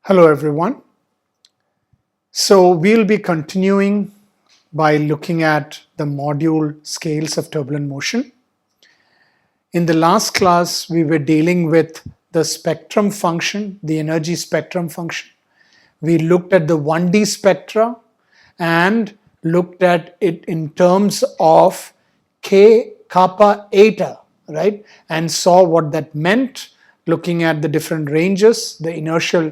Hello everyone. So we'll be continuing by looking at the module scales of turbulent motion. In the last class, we were dealing with the spectrum function, the energy spectrum function. We looked at the 1D spectra and looked at it in terms of K kappa eta, right? And saw what that meant, looking at the different ranges, the inertial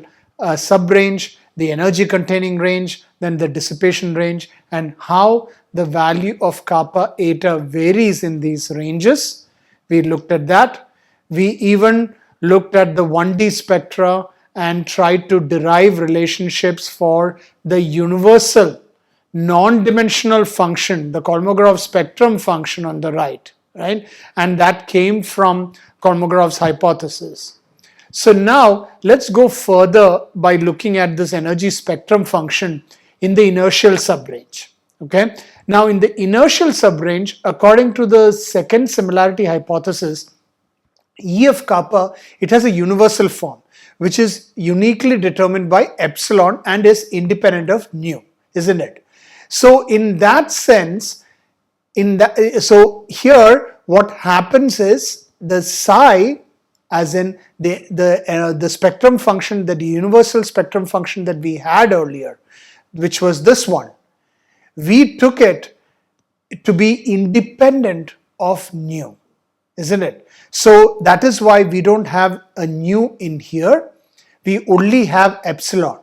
sub-range, the energy containing range, then the dissipation range, and how the value of kappa eta varies in these ranges. We looked at that. We even looked at the 1D spectra and tried to derive relationships for the universal non-dimensional function, the Kolmogorov spectrum function on the right? And that came from Kolmogorov's hypothesis. So now let's go further by looking at this energy spectrum function in the inertial subrange. Okay. Now in the inertial subrange, according to the second similarity hypothesis, E of kappa, it has a universal form, which is uniquely determined by epsilon and is independent of nu, isn't it? So in that sense, so here what happens is the psi, as in the spectrum function, the universal spectrum function that we had earlier, which was this one, we took it to be independent of nu, isn't it? So that is why we don't have a nu in here, we only have epsilon.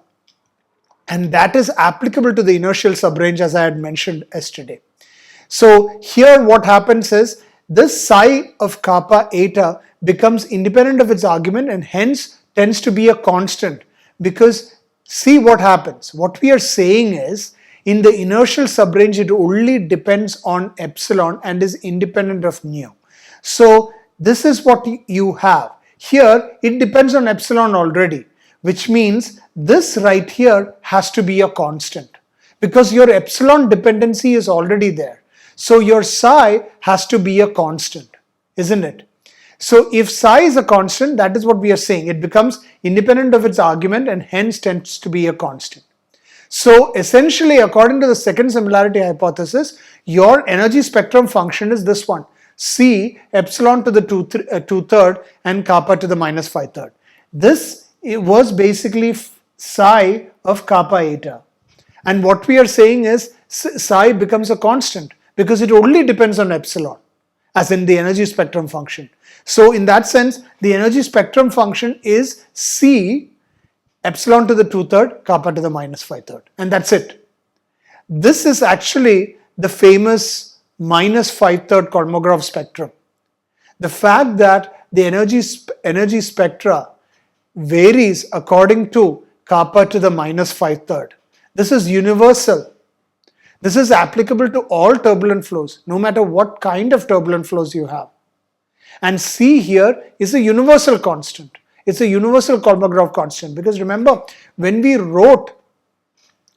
And that is applicable to the inertial subrange, as I had mentioned yesterday. So here what happens is this psi of kappa eta becomes independent of its argument and hence tends to be a constant, because see what happens. What we are saying is in the inertial subrange it only depends on epsilon and is independent of nu. So this is what you have. Here it depends on epsilon already, which means this right here has to be a constant because your epsilon dependency is already there. So your psi has to be a constant, isn't it? So if psi is a constant, that is what we are saying. It becomes independent of its argument and hence tends to be a constant. So essentially, according to the second similarity hypothesis, your energy spectrum function is this one. C epsilon to the 2/3 and kappa to the minus 5/3. This was basically psi of kappa eta. And what we are saying is psi becomes a constant because it only depends on epsilon, as in the energy spectrum function. So in that sense, the energy spectrum function is C epsilon to the 2/3, kappa to the minus 5/3. And that's it. This is actually the famous minus 5/3 Kolmogorov spectrum. The fact that the energy spectra varies according to kappa to the minus 5/3. This is universal. This is applicable to all turbulent flows, no matter what kind of turbulent flows you have. And C here is a universal constant. It's a universal Kolmogorov constant, because remember, when we wrote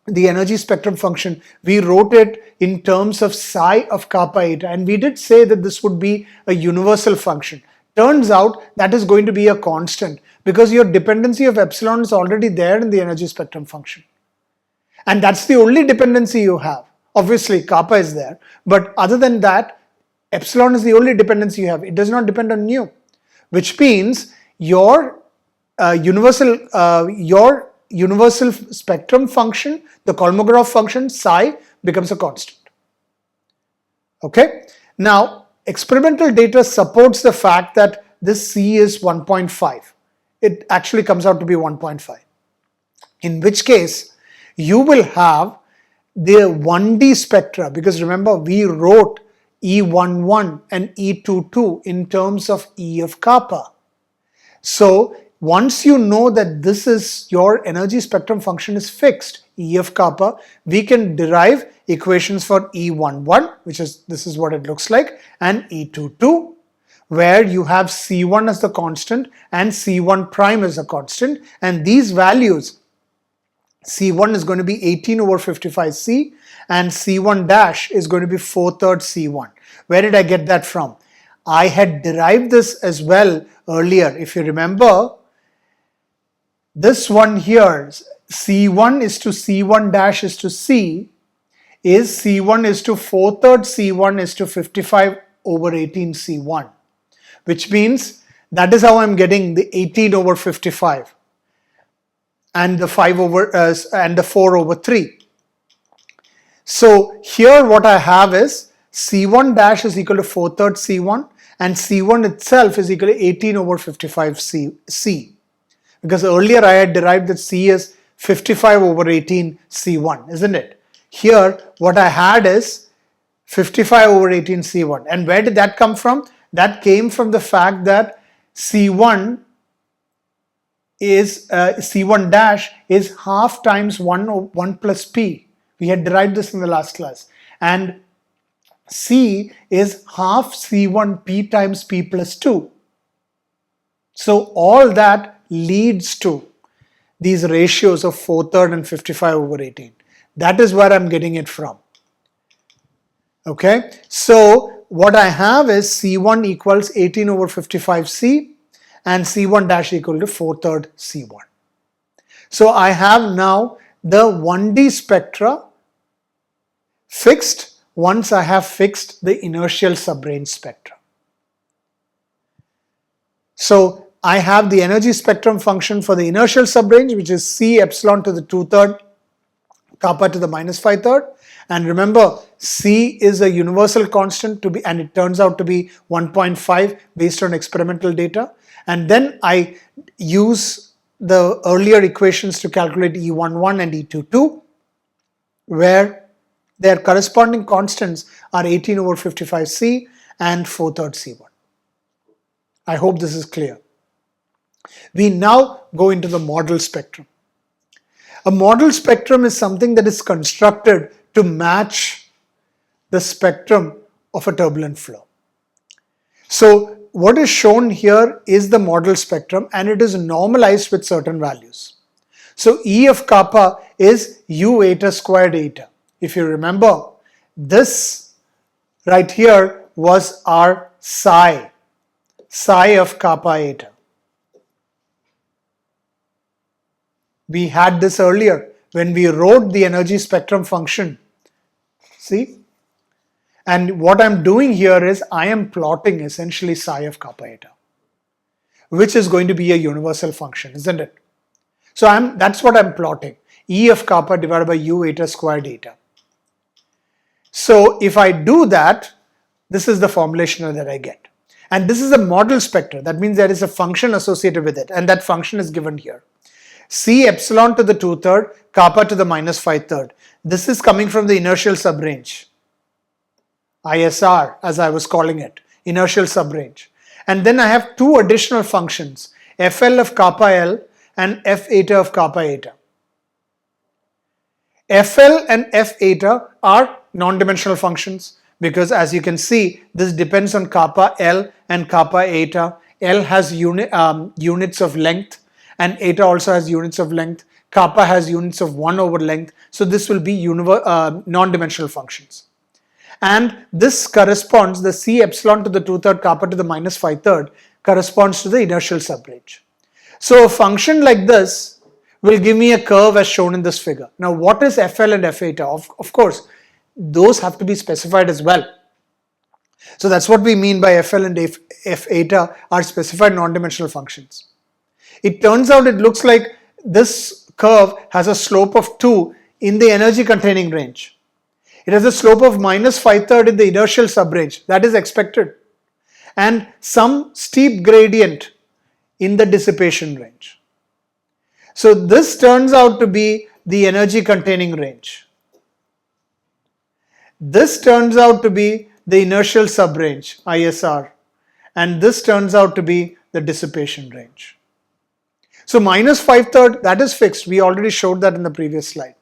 the energy spectrum function, we wrote it in terms of psi of kappa eta, and we did say that this would be a universal function. Turns out that is going to be a constant because your dependency of epsilon is already there in the energy spectrum function. And that's the only dependency you have. Obviously, kappa is there, but other than that, epsilon is the only dependency you have. It does not depend on nu, which means your universal spectrum function, the Kolmogorov function psi, becomes a constant. Okay. Now, experimental data supports the fact that this C is 1.5. It actually comes out to be 1.5. In which case, you will have the 1D spectra, because remember we wrote E11 and E22 in terms of E of kappa. So once you know that this is your energy spectrum function is fixed, E of kappa, we can derive equations for E11, which is, this is what it looks like, and E22, where you have C1 as the constant and C1 prime as a constant, and these values, C1 is going to be 18 over 55C and C1 dash is going to be 4/3 C1. Where did I get that from? I had derived this as well earlier. If you remember, This one here, C1 is to C1 dash is to C, is C1 is to 4/3 C1 is to 55 over 18 C1, which means that is how I'm getting the 18 over 55 and the 5 over and the 4 over 3. So here what I have is C1 dash is equal to 4/3 C1 and C1 itself is equal to 18 over 55 C. Because earlier I had derived that C is 55 over 18 C1, isn't it? Here what I had is 55 over 18 C1. And where did that come from? That came from the fact that C1 is C1 dash is half times 1 plus P. We had derived this in the last class. And C is half C1 P times P plus 2. So all that leads to these ratios of 4/3 and 55 over 18. That is where I'm getting it from. Okay, so what I have is C1 equals 18 over 55 C and C1 dash equal to 4/3 C1. So I have now the 1D spectra fixed once I have fixed the inertial subrange spectra. So I have the energy spectrum function for the inertial subrange, which is C epsilon to the 2/3 kappa to the minus 5/3. And remember, C is a universal constant and it turns out to be 1.5 based on experimental data. And then I use the earlier equations to calculate E11 and E22, where their corresponding constants are 18 over 55 C and 4/3 C1. I hope this is clear. We now go into the model spectrum. A model spectrum is something that is constructed to match the spectrum of a turbulent flow. So what is shown here is the model spectrum and it is normalized with certain values. So E of kappa is U eta squared eta. If you remember, this right here was our psi of kappa eta. We had this earlier when we wrote the energy spectrum function. See? And what I'm doing here is I am plotting essentially psi of kappa eta, which is going to be a universal function, isn't it? So that's what I'm plotting. E of kappa divided by U eta squared eta. So if I do that, this is the formulation that I get. And this is a model spectrum. That means there is a function associated with it. And that function is given here. C epsilon to the 2/3 kappa to the minus 5/3. This is coming from the inertial subrange. ISR, as I was calling it, inertial subrange. And then I have two additional functions, FL of kappa L and F eta of kappa eta. FL and F eta are non-dimensional functions because, as you can see, this depends on kappa L and kappa eta. L has units of length and eta also has units of length. Kappa has units of 1 over length. So this will be non-dimensional functions. And this corresponds, the C epsilon to the 2/3 kappa to the minus 5/3 corresponds to the inertial subrange. So a function like this will give me a curve as shown in this figure. Now what is FL and F eta? Of course, those have to be specified as well. So that's what we mean by FL and F eta are specified non-dimensional functions. It turns out it looks like this curve has a slope of 2 in the energy containing range. It has a slope of minus 5/3 in the inertial subrange. That is expected. And some steep gradient in the dissipation range. So this turns out to be the energy containing range. This turns out to be the inertial subrange, ISR. And this turns out to be the dissipation range. So minus 5/3, that is fixed. We already showed that in the previous slide.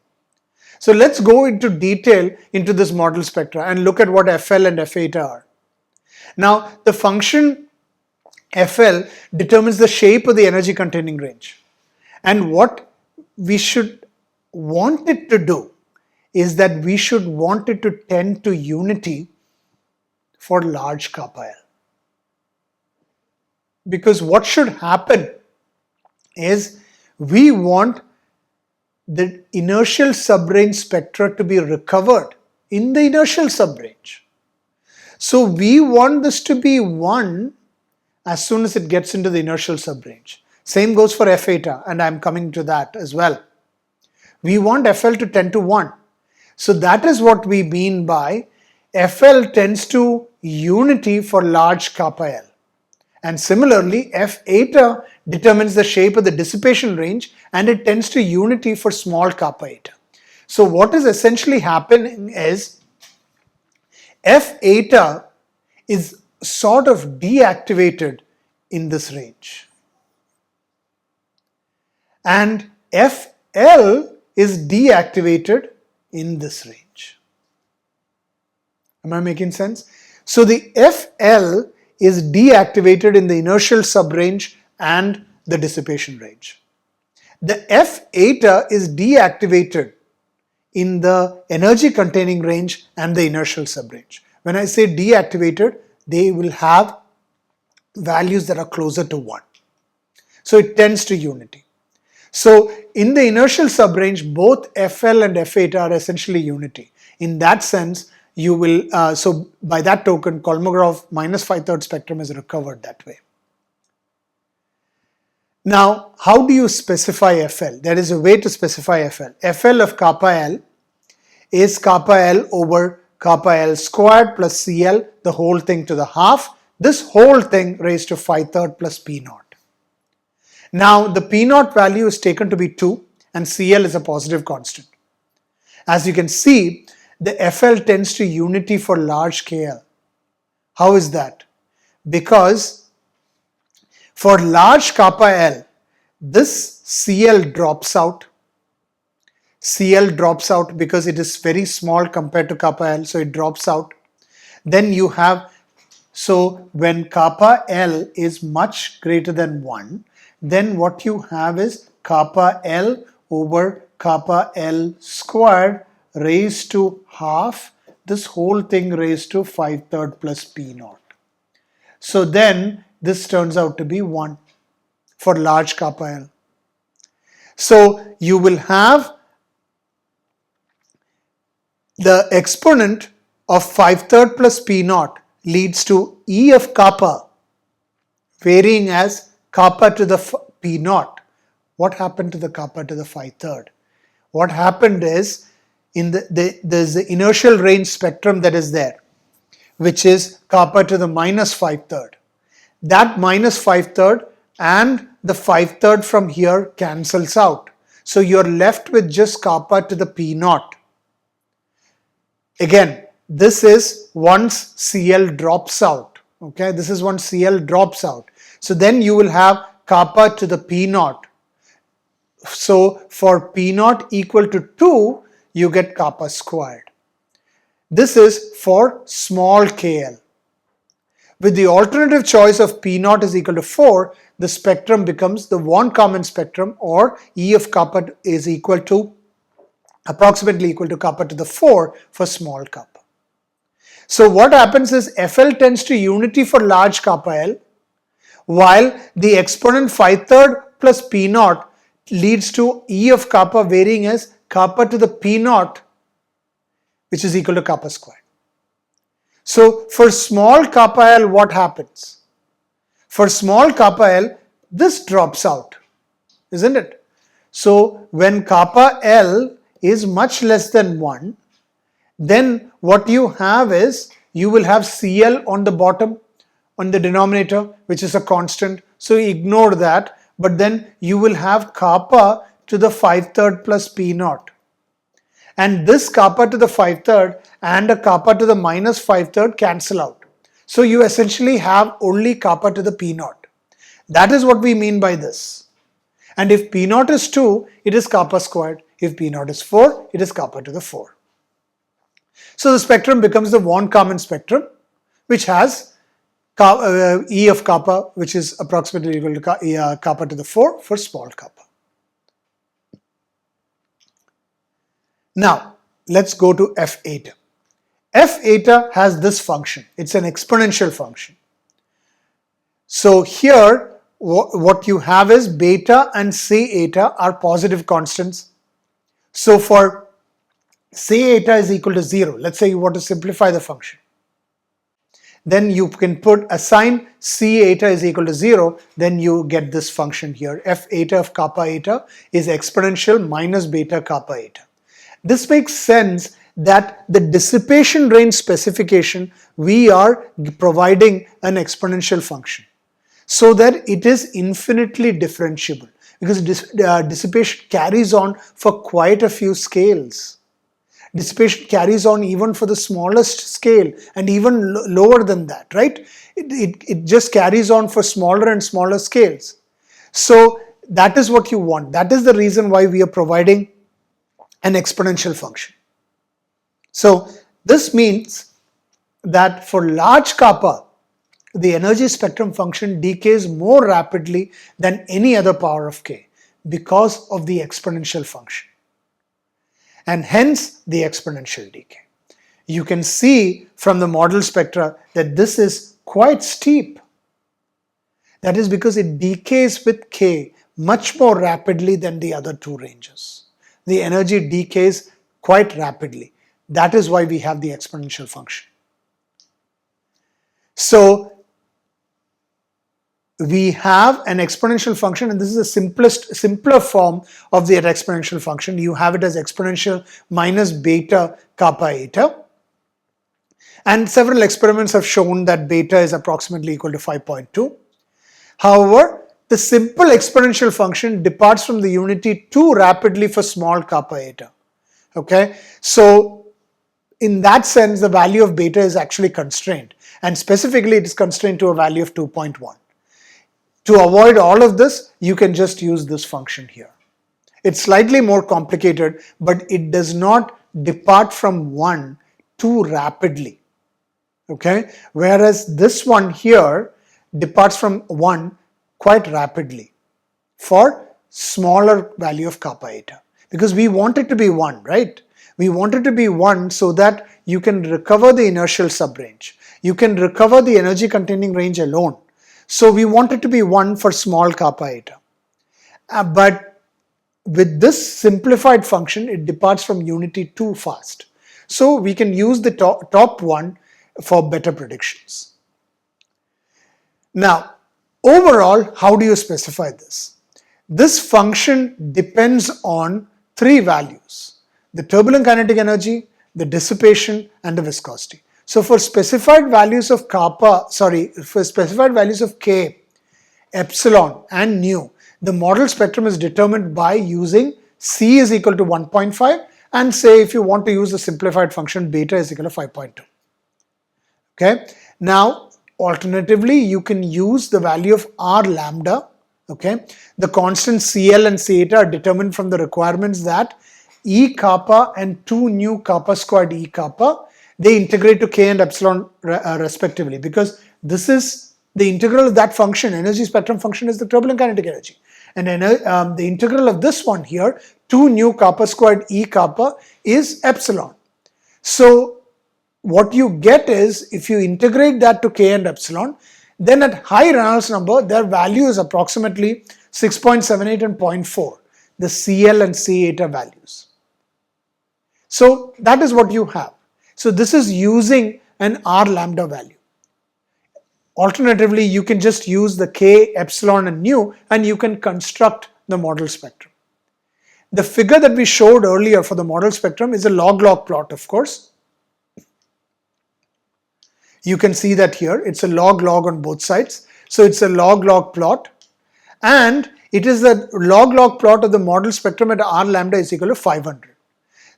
So let's go into detail into this model spectra and look at what FL and F eta are. Now the function FL determines the shape of the energy containing range. And what we should want it to do is that we should want it to tend to unity for large kappa L. Because what should happen is we want the inertial subrange spectra to be recovered in the inertial subrange. So we want this to be 1 as soon as it gets into the inertial subrange. Same goes for F eta, and I'm coming to that as well. We want FL to tend to 1. So that is what we mean by FL tends to unity for large kappa L. And similarly, F eta determines the shape of the dissipation range, and it tends to unity for small kappa eta. So what is essentially happening is F eta is sort of deactivated in this range, and FL is deactivated in this range. Am I making sense? So the FL is deactivated in the inertial subrange and the dissipation range. The F eta is deactivated in the energy containing range and the inertial subrange. When I say deactivated, they will have values that are closer to 1. So it tends to unity. So in the inertial subrange, both FL and F eta are essentially unity. In that sense, you will, so by that token, Kolmogorov minus 5/3 spectrum is recovered that way. Now, how do you specify FL? There is a way to specify FL. FL of kappa L is kappa L over kappa L squared plus CL, the whole thing to the half. This whole thing raised to 5/3 plus P naught. Now, the P naught value is taken to be 2 and CL is a positive constant. As you can see, the FL tends to unity for large KL. How is that? Because for large kappa L, this CL drops out. CL drops out because it is very small compared to kappa L, so it drops out. Then you have, so when kappa L is much greater than 1, then what you have is kappa L over kappa L squared raised to half, this whole thing raised to 5/3 plus P naught. So then this turns out to be 1 for large kappa L. So you will have the exponent of 5/3 plus P naught leads to E of kappa varying as kappa to the P naught. What happened to the kappa to the 5/3? What happened is there's the inertial range spectrum that is there, which is kappa to the minus 5/3. That minus 5/3 and the 5/3 from here cancels out. So you're left with just kappa to the P naught. Again, this is once CL drops out. Okay, this is once CL drops out. So then you will have kappa to the P naught. So for P naught equal to 2, you get kappa squared. This is for small KL. With the alternative choice of P naught is equal to 4, the spectrum becomes the von Karman spectrum, or E of kappa is equal to approximately equal to kappa to the 4 for small kappa. So what happens is FL tends to unity for large kappa L, while the exponent 5/3 plus P naught leads to E of kappa varying as kappa to the P naught, which is equal to kappa squared. So for small kappa L, what happens? For small kappa L, this drops out, isn't it? So when kappa L is much less than 1, then what you have is you will have CL on the bottom, on the denominator, which is a constant. So ignore that, but then you will have kappa to the 5/3 plus P naught. And this kappa to the 5/3 and a kappa to the minus 5/3 cancel out. So you essentially have only kappa to the P naught. That is what we mean by this. And if P naught is 2, it is kappa squared. If P naught is 4, it is kappa to the 4. So the spectrum becomes the von Karman spectrum, which has E of kappa, which is approximately equal to kappa to the 4 for small kappa. Now, let's go to F eta. F eta has this function. It's an exponential function. So here, what you have is beta and C eta are positive constants. So for C eta is equal to 0, let's say you want to simplify the function, then you can assign C eta is equal to 0, then you get this function here. F eta of kappa eta is exponential minus beta kappa eta. This makes sense that the dissipation range specification, we are providing an exponential function so that it is infinitely differentiable, because dissipation carries on for quite a few scales. Dissipation carries on even for the smallest scale and even lower than that, right? It just carries on for smaller and smaller scales. So that is what you want. That is the reason why we are providing an exponential function. So this means that for large kappa, the energy spectrum function decays more rapidly than any other power of k because of the exponential function, and hence the exponential decay. You can see from the model spectra that this is quite steep. That is because it decays with k much more rapidly than the other two ranges. The energy decays quite rapidly. That is why we have the exponential function. So we have an exponential function, and this is the simpler form of the exponential function. You have it as exponential minus beta kappa eta. And several experiments have shown that beta is approximately equal to 5.2. However, the simple exponential function departs from the unity too rapidly for small kappa eta. Okay, so in that sense, the value of beta is actually constrained, and specifically it is constrained to a value of 2.1. To avoid all of this, you can just use this function here. It's slightly more complicated, but it does not depart from 1 too rapidly. Okay, whereas this one here departs from 1 quite rapidly for smaller value of kappa eta, because we want it to be 1, right? We want it to be 1 so that you can recover the inertial subrange. You can recover the energy containing range alone. So we want it to be 1 for small kappa eta. But with this simplified function, it departs from unity too fast. So we can use the top one for better predictions. Now, overall, how do you specify this? This function depends on 3 values: the turbulent kinetic energy, the dissipation, and the viscosity. So for specified values of for specified values of k, epsilon, and nu, the model spectrum is determined by using c is equal to 1.5, and say if you want to use the simplified function, beta is equal to 5.2. Okay. Now, alternatively, you can use the value of r lambda. Okay. The constants Cl and Ceta are determined from the requirements that E kappa and 2 nu kappa squared E kappa, they integrate to k and epsilon respectively, because this is the integral of that function. Energy spectrum function is the turbulent kinetic energy, and the integral of this one here, 2 nu kappa squared E kappa, is epsilon. So what you get is, if you integrate that to k and epsilon, then at high Reynolds number, their value is approximately 6.78 and 0.4, the Cl and C eta values. So that is what you have. So this is using an r lambda value. Alternatively, you can just use the k, epsilon, and nu, and you can construct the model spectrum. The figure that we showed earlier for the model spectrum is a log-log plot, of course. You can see that here, it's a log-log on both sides. So it's a log-log plot, and it is the log-log plot of the model spectrum at r lambda is equal to 500.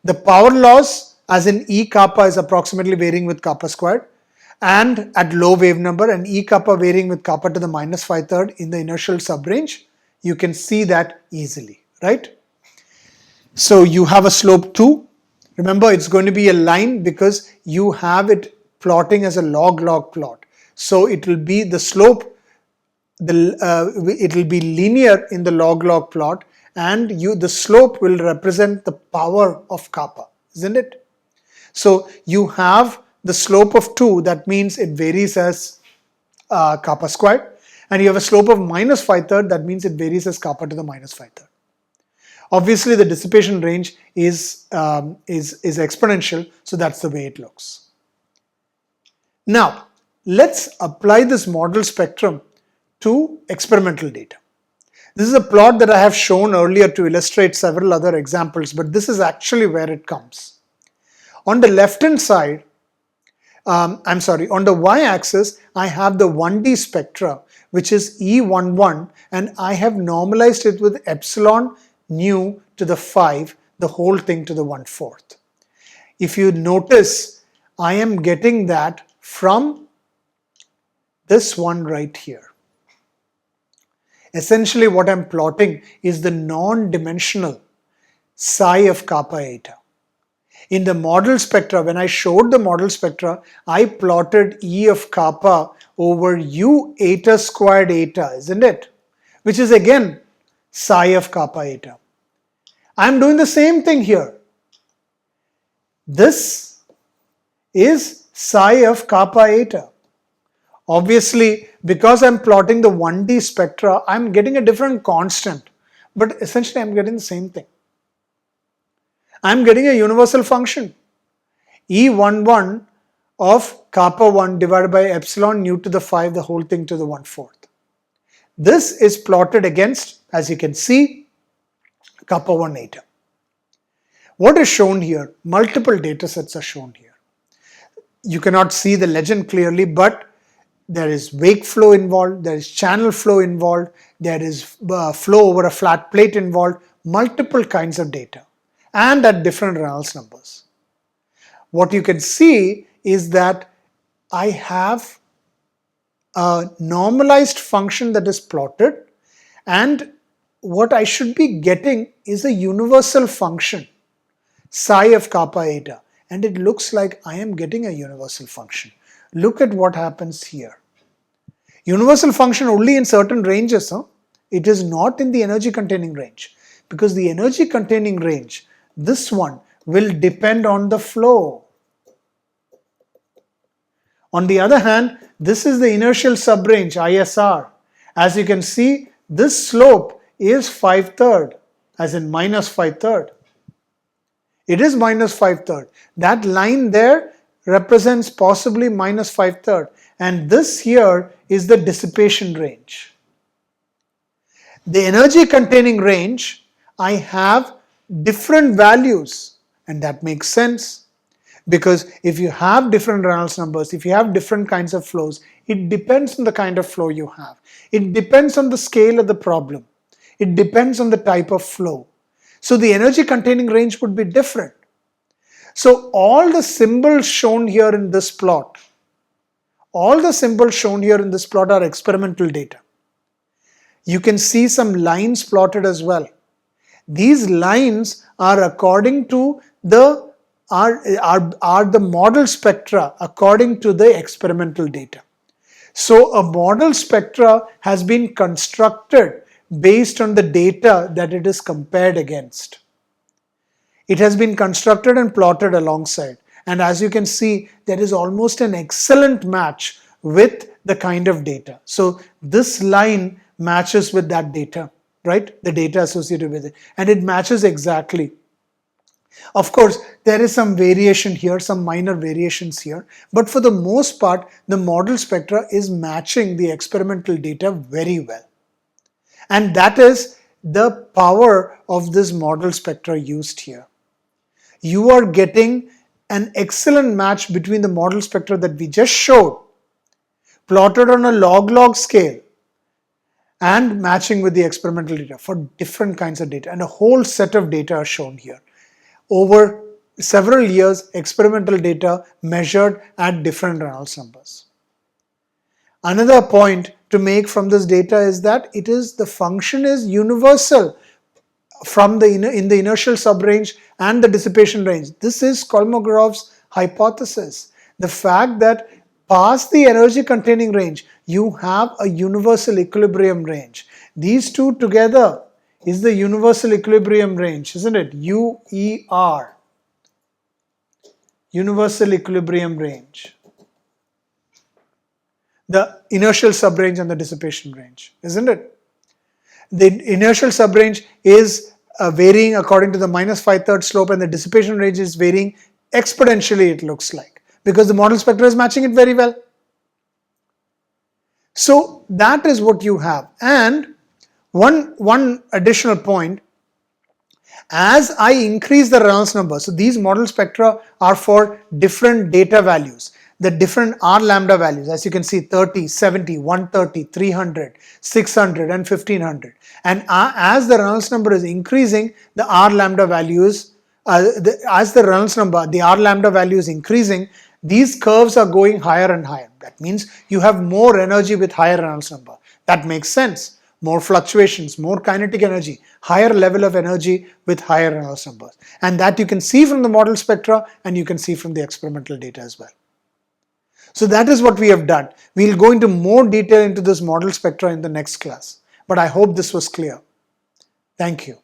The power loss, as in E kappa, is approximately varying with kappa squared, and at low wave number, and E kappa varying with kappa to the minus 5/3 in the inertial subrange. You can see that easily, right? So you have a slope 2. Remember, it's going to be a line because you have it plotting as a log-log plot. So it will be the slope, it will be linear in the log-log plot, and the slope will represent the power of kappa, isn't it? So you have the slope of 2, that means it varies as kappa squared, and you have a slope of minus 5/3, that means it varies as kappa to the minus 5/3. Obviously, the dissipation range is exponential, so that's the way it looks. Now, let's apply this model spectrum to experimental data. This is a plot that I have shown earlier to illustrate several other examples, but this is actually where it comes. On the left-hand side, on the y-axis, I have the 1D spectra, which is E11, and I have normalized it with epsilon nu to the 5, the whole thing to the 1/4. If you notice, I am getting that from this one right here. Essentially, what I'm plotting is the non-dimensional psi of kappa eta. In the model spectra, when I showed the model spectra, I plotted E of kappa over U eta squared eta, isn't it? Which is again psi of kappa eta. I'm doing the same thing here. This is psi of kappa eta. Obviously, because I'm plotting the 1D spectra, I'm getting a different constant, but essentially I'm getting the same thing. I'm getting a universal function, E11 of kappa 1 divided by epsilon nu to the 5, the whole thing to the 1/4. This is plotted against, as you can see, kappa 1 eta. What is shown here? Multiple data sets are shown here. You cannot see the legend clearly, but there is wake flow involved, there is channel flow involved, there is flow over a flat plate involved, multiple kinds of data, and at different Reynolds numbers. What you can see is that I have a normalized function that is plotted, and what I should be getting is a universal function, psi of kappa eta, and it looks like I am getting a universal function. Look at what happens here. Universal function only in certain ranges, huh? It is not in the energy containing range, because the energy containing range, this one, will depend on the flow. On the other hand, this is the inertial subrange, ISR. As you can see, this slope is 5/3, as in minus 5/3. It is minus 5/3. That line there represents possibly minus 5/3, and this here is the dissipation range. The energy containing range, I have different values, and that makes sense, because if you have different Reynolds numbers, if you have different kinds of flows, it depends on the kind of flow you have. It depends on the scale of the problem. It depends on the type of flow. So the energy containing range would be different. So all the symbols shown here in this plot, are experimental data. You can see some lines plotted as well. These lines are according to the model spectra according to the experimental data. So a model spectra has been constructed based on the data that it is compared against. It has been constructed and plotted alongside. And as you can see, there is almost an excellent match with the kind of data. So this line matches with that data, right? The data associated with it. And it matches exactly. Of course, there is some variation here, some minor variations here. But for the most part, the model spectra is matching the experimental data very well. And that is the power of this model spectra used here. You are getting an excellent match between the model spectra that we just showed, plotted on a log-log scale, and matching with the experimental data for different kinds of data. And a whole set of data are shown here. Over several years, experimental data measured at different Reynolds numbers. Another point to make from this data is that the function is universal from in the inertial subrange and the dissipation range. This is Kolmogorov's hypothesis. The fact that past the energy containing range, you have a universal equilibrium range. These two together is the universal equilibrium range, isn't it? UER, universal equilibrium range. the inertial subrange and the dissipation range, isn't it? The inertial subrange is varying according to the minus 5/3 slope, and the dissipation range is varying exponentially, it looks like, because the model spectra is matching it very well. So that is what you have. And one additional point, as I increase the Reynolds number, so these model spectra are for different data values, the different R lambda values, as you can see, 30, 70, 130, 300, 600 and 1500. And as the Reynolds number is increasing, the R lambda values, as the Reynolds number, the R lambda value is increasing, these curves are going higher and higher. That means you have more energy with higher Reynolds number. That makes sense. More fluctuations, more kinetic energy, higher level of energy with higher Reynolds numbers. And that you can see from the model spectra, and you can see from the experimental data as well. So that is what we have done. We'll go into more detail into this model spectra in the next class. But I hope this was clear. Thank you.